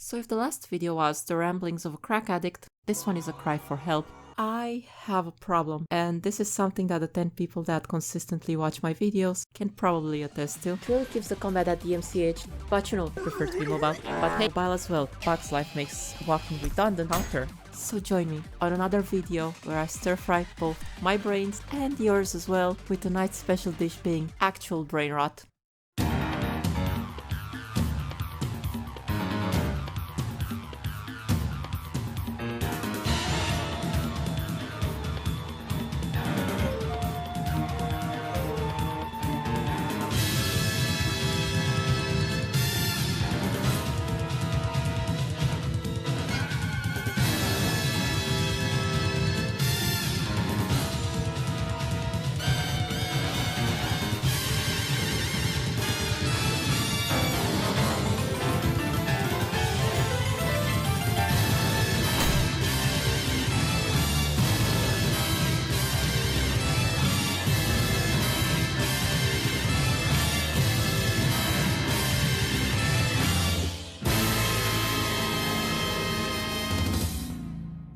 So if the last video was the ramblings of a crack addict, this one is a cry for help. I have a problem, and this is something that the 10 people that consistently watch my videos can probably attest to. It really keeps the combat at DMCH, but you know, I prefer to be mobile. But hey, mobile as well, Bugs life makes walking redundant counter. So join me on another video where I stir-fry both my brains and yours as well, with tonight's special dish being actual brain rot.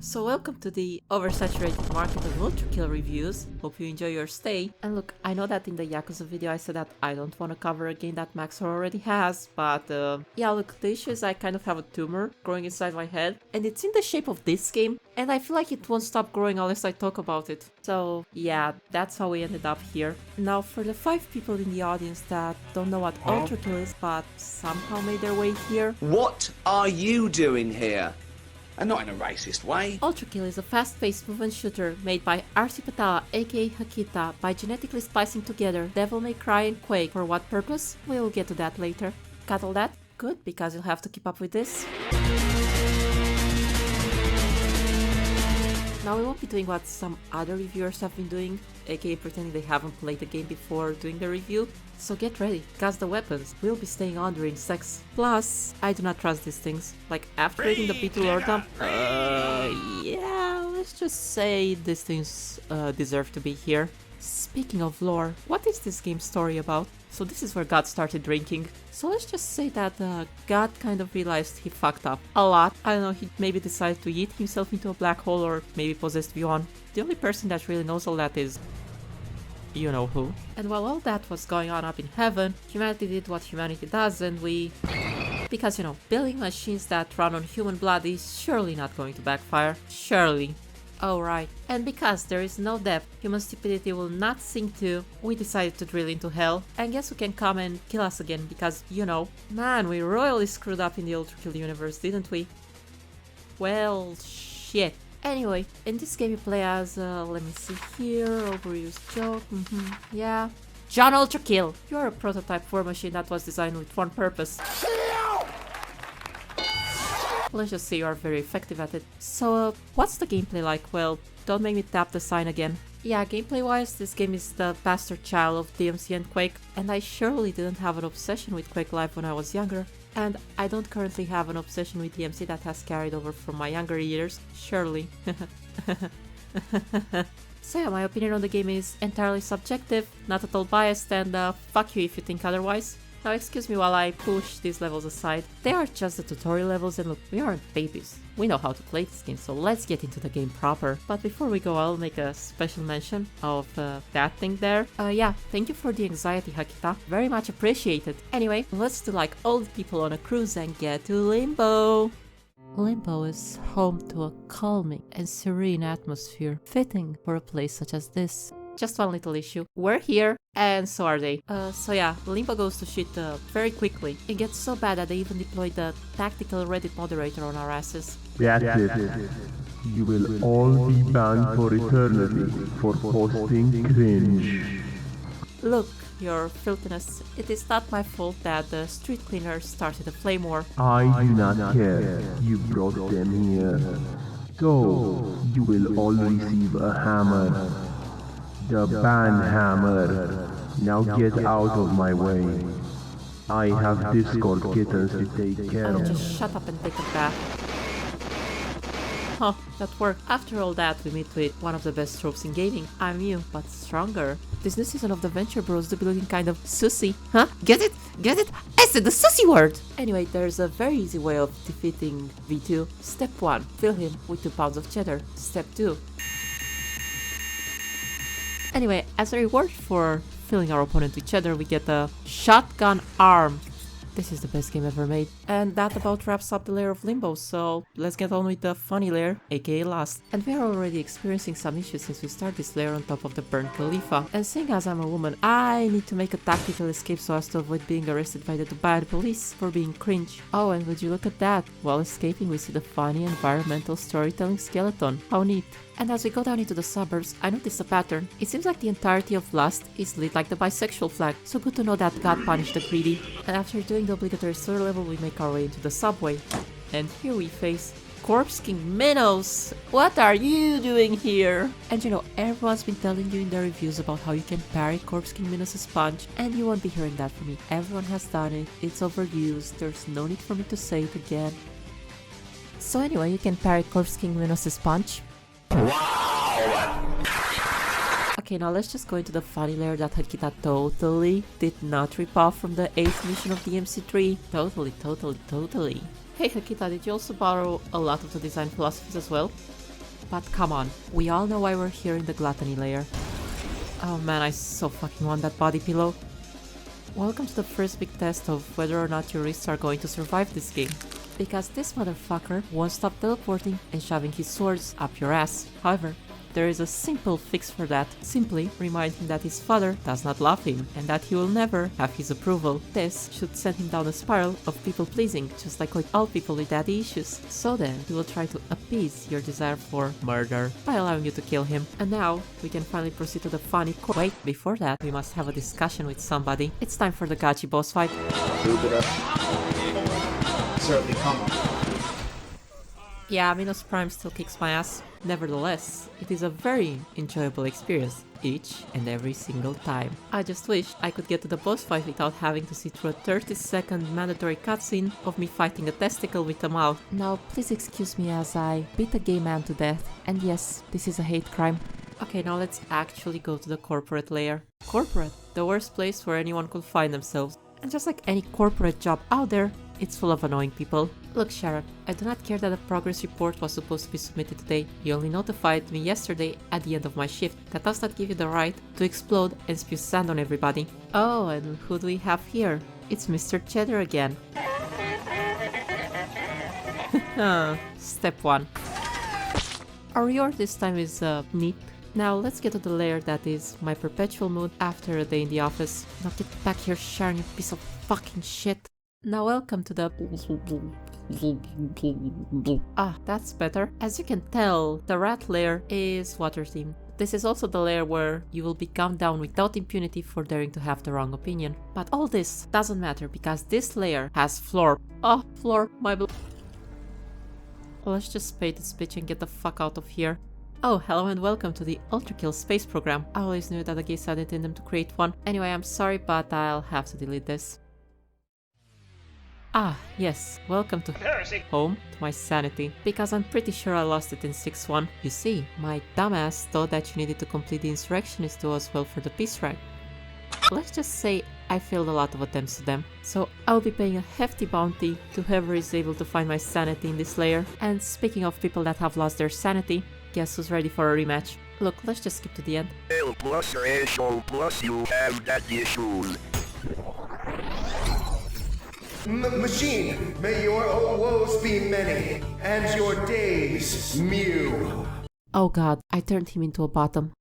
So welcome to the oversaturated market of Ultrakill reviews. Hope you enjoy your stay. And look, I know that in the Yakuza video I said that I don't want to cover a game that Maxor already has, but yeah, look, the issue is I kind of have a tumor growing inside my head, and it's in the shape of this game, and I feel like it won't stop growing unless I talk about it. So yeah, that's how we ended up here. Now for the 5 people in the audience that don't know what Ultrakill is, but somehow made their way here. What are you doing here? And not in a racist way. Ultrakill is a fast-paced movement shooter made by RC Patala aka Hakita by genetically splicing together Devil May Cry and Quake. For what purpose? We'll get to that later. Got all that? Good, because you'll have to keep up with this. Now we won't be doing what some other reviewers have been doing, aka pretending they haven't played the game before doing the review. So get ready, cause the weapons will be staying on during sex. Plus, I do not trust these things. Like, after reading the Beetle Lore dump, yeah, let's just say these things deserve to be here. Speaking of lore, what is this game's story about? So this is where God started drinking. So let's just say that God kind of realized he fucked up a lot. I don't know, he maybe decided to eat himself into a black hole or maybe possessed Vion. The only person that really knows all that is you know who. And while all that was going on up in heaven, humanity did what humanity does, and we... Because, you know, building machines that run on human blood is surely not going to backfire. Surely. Oh right. And because there is no depth human stupidity will not sink to, we decided to drill into hell. And guess who can come and kill us again, because, you know, man, we royally screwed up in the Ultrakill universe, didn't we? Well, shit. Anyway, in this game you play as, let me see here, overused joke, yeah. John Ultrakill! You're a prototype war machine that was designed with one purpose. Let's just say you are very effective at it. So, what's the gameplay like? Well, don't make me tap the sign again. Yeah, gameplay-wise, this game is the bastard child of DMC and Quake, and I surely didn't have an obsession with Quake Live when I was younger. And I don't currently have an obsession with DMC that has carried over from my younger years, surely. So yeah, my opinion on the game is entirely subjective, not at all biased, and fuck you if you think otherwise. Now excuse me while I push these levels aside. They are just the tutorial levels, and look, we aren't babies. We know how to play this game, so let's get into the game proper. But before we go, I'll make a special mention of that thing there. Yeah, thank you for the anxiety, Hakita. Very much appreciated. Anyway, let's do like old people on a cruise and get to Limbo. Limbo is home to a calming and serene atmosphere, fitting for a place such as this. Just one little issue. We're here, and so are they. So yeah, Limbo goes to shit very quickly. It gets so bad that they even deployed the tactical Reddit moderator on our asses. That's it. You will all be banned for eternity for posting cringe. Look, your filthiness. It is not my fault that the street cleaners started a flame war. I do not care. You brought them here. So, you will all receive a hammer. The ban hammer. Now get out of my way. I have Discord kittens to take care Oh, of. just shut up and take a bath. Huh, that worked. After all that, we meet with one of the best tropes in gaming. I'm you, but stronger. This new season of the Venture Bros do be looking kind of sussy. Huh? Get it? Get it? I said the sussy word! Anyway, there's a very easy way of defeating V2. Step 1. Fill him with 2 pounds of cheddar. Step 2. Anyway, as a reward for filling our opponent with cheddar, we get a shotgun arm. This is the best game ever made. And that about wraps up the layer of Limbo, so let's get on with the funny layer, aka last. And we are already experiencing some issues since we start this layer on top of the burnt Khalifa. And seeing as I'm a woman, I need to make a tactical escape so as to avoid being arrested by the Dubai police for being cringe. Oh, and would you look at that? While escaping, we see the funny environmental storytelling skeleton. How neat. And as we go down into the suburbs, I noticed a pattern. It seems like the entirety of Lust is lit like the bisexual flag, so good to know that God punished the greedy. And after doing the obligatory story level, we make our way into the subway. And here we face Corpse King Minos! What are you doing here? And you know, everyone's been telling you in their reviews about how you can parry Corpse King Minos' punch, and you won't be hearing that from me. Everyone has done it, it's overused, there's no need for me to say it again. So anyway, you can parry Corpse King Minos' punch. Wow! Okay, now let's just go into the funny layer that Hakita totally did not rip off from the 8th mission of the MC3. Totally. Hey Hakita, did you also borrow a lot of the design philosophies as well? But come on, we all know why we're here in the gluttony layer. Oh man, I so fucking want that body pillow. Welcome to the first big test of whether or not your wrists are going to survive this game. Because this motherfucker won't stop teleporting and shoving his swords up your ass. However, there is a simple fix for that. Simply remind him that his father does not love him and that he will never have his approval. This should send him down a spiral of people pleasing, just like with all people with daddy issues. So then, he will try to appease your desire for murder by allowing you to kill him. And now, we can finally proceed to the funny Wait, before that, we must have a discussion with somebody. It's time for the Gachi boss fight. Certainly common. Yeah, Minos Prime still kicks my ass. Nevertheless, it is a very enjoyable experience, each and every single time. I just wish I could get to the boss fight without having to sit through a 30-second mandatory cutscene of me fighting a testicle with a mouth. Now, please excuse me as I beat a gay man to death. And yes, this is a hate crime. Okay, now let's actually go to the corporate layer. Corporate, the worst place where anyone could find themselves. And just like any corporate job out there, it's full of annoying people. Look, Sharon, I do not care that a progress report was supposed to be submitted today. You only notified me yesterday at the end of my shift. That does not give you the right to explode and spew sand on everybody. Oh, and who do we have here? It's Mr. Cheddar again. Step 1. Our reward this time is neat. Now let's get to the layer that is my perpetual mood after a day in the office. Now get back here, Sharon, you piece of fucking shit. Now welcome to the... Ah, that's better. As you can tell, the rat layer is water themed. This is also the layer where you will be gunned down without impunity for daring to have the wrong opinion. But all this doesn't matter because this layer has florp. Oh, florp, my Let's just spade this bitch and get the fuck out of here. Oh, hello and welcome to the Ultrakill space program. I always knew that the gays had it in them to create one. Anyway, I'm sorry, but I'll have to delete this. Ah, yes, welcome to home, to my sanity, because I'm pretty sure I lost it in 6-1. You see, my dumbass thought that you needed to complete the insurrectionist duo as well for the peace rank. Let's just say I failed a lot of attempts to them, so I'll be paying a hefty bounty to whoever is able to find my sanity in this layer. And speaking of people that have lost their sanity, guess who's ready for a rematch? Look, let's just skip to the end. L plus ratio plus you have that issue. Machine, may your woes be many, and your days mew. Oh god, I turned him into a bottom.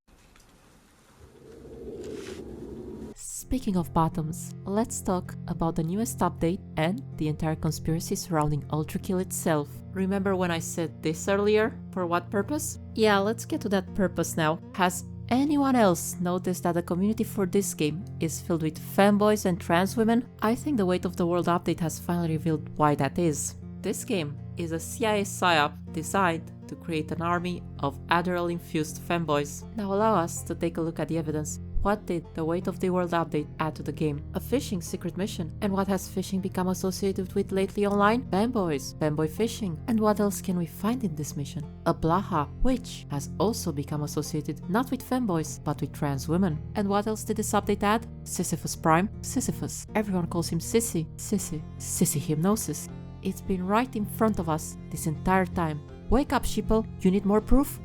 Speaking of bottoms, let's talk about the newest update and the entire conspiracy surrounding Ultrakill itself. Remember when I said this earlier? For what purpose? Yeah, let's get to that purpose now. Has anyone else noticed that the community for this game is filled with femboys and trans women? I think the Weight of the World update has finally revealed why that is. This game is a CIA psyop designed to create an army of Adderall-infused femboys. Now allow us to take a look at the evidence. What did the Weight of the World update add to the game? A fishing secret mission. And what has fishing become associated with lately online? Fanboys, fanboy fishing. And what else can we find in this mission? A Blaha, which has also become associated not with fanboys, but with trans women. And what else did this update add? Sisyphus Prime, Sisyphus. Everyone calls him Sissy, Sissy Hypnosis. It's been right in front of us this entire time. Wake up, sheeple, you need more proof?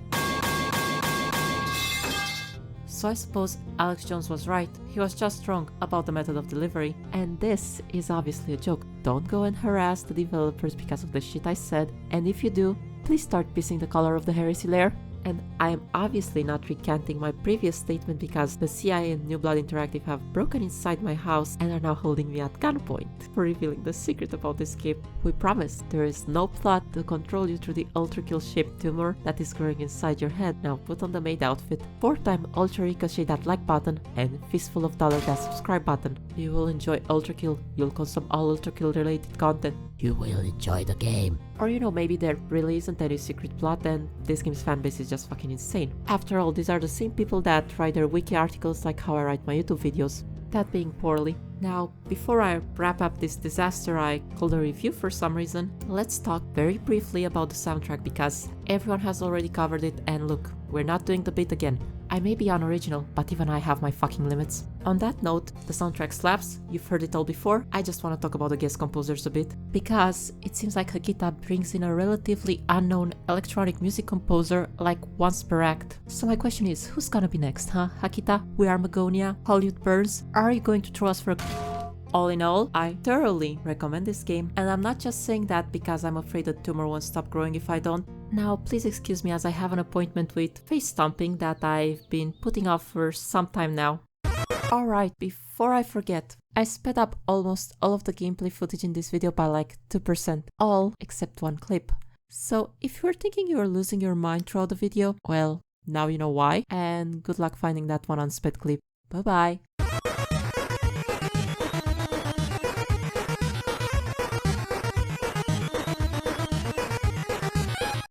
So I suppose Alex Jones was right. He was just wrong about the method of delivery. And this is obviously a joke. Don't go and harass the developers because of the shit I said. And if you do, please start pissing the color of the heresy layer. And I am obviously not recanting my previous statement because the CIA and New Blood Interactive have broken inside my house and are now holding me at gunpoint for revealing the secret about this game. We promise there is no plot to control you through the Ultrakill ship tumor that is growing inside your head. Now put on the maid outfit, 4-time Ultra Ricochet that like button, and fistful of dollar that subscribe button. You will enjoy Ultrakill, you'll consume all Ultrakill related content. You will enjoy the game. Or maybe there really isn't any secret plot and this game's fanbase is just fucking insane. After all, these are the same people that write their wiki articles like how I write my YouTube videos. That being poorly. Now, before I wrap up this disaster I called a review for some reason, let's talk very briefly about the soundtrack because everyone has already covered it and look, we're not doing the bit again. I may be unoriginal, but even I have my fucking limits. On that note, the soundtrack slaps, you've heard it all before, I just want to talk about the guest composers a bit. Because it seems like Hakita brings in a relatively unknown electronic music composer like once per act. So my question is, who's gonna be next, huh? Hakita, We Are Magonia, Hollywood Burns? Are you going to throw us for a... All in all, I thoroughly recommend this game, and I'm not just saying that because I'm afraid the tumor won't stop growing if I don't. Now, please excuse me as I have an appointment with face stomping that I've been putting off for some time now. Alright, before I forget, I sped up almost all of the gameplay footage in this video by like 2%, all except one clip. So if you're thinking you're losing your mind throughout the video, well, now you know why, and good luck finding that one unsped clip. Bye bye.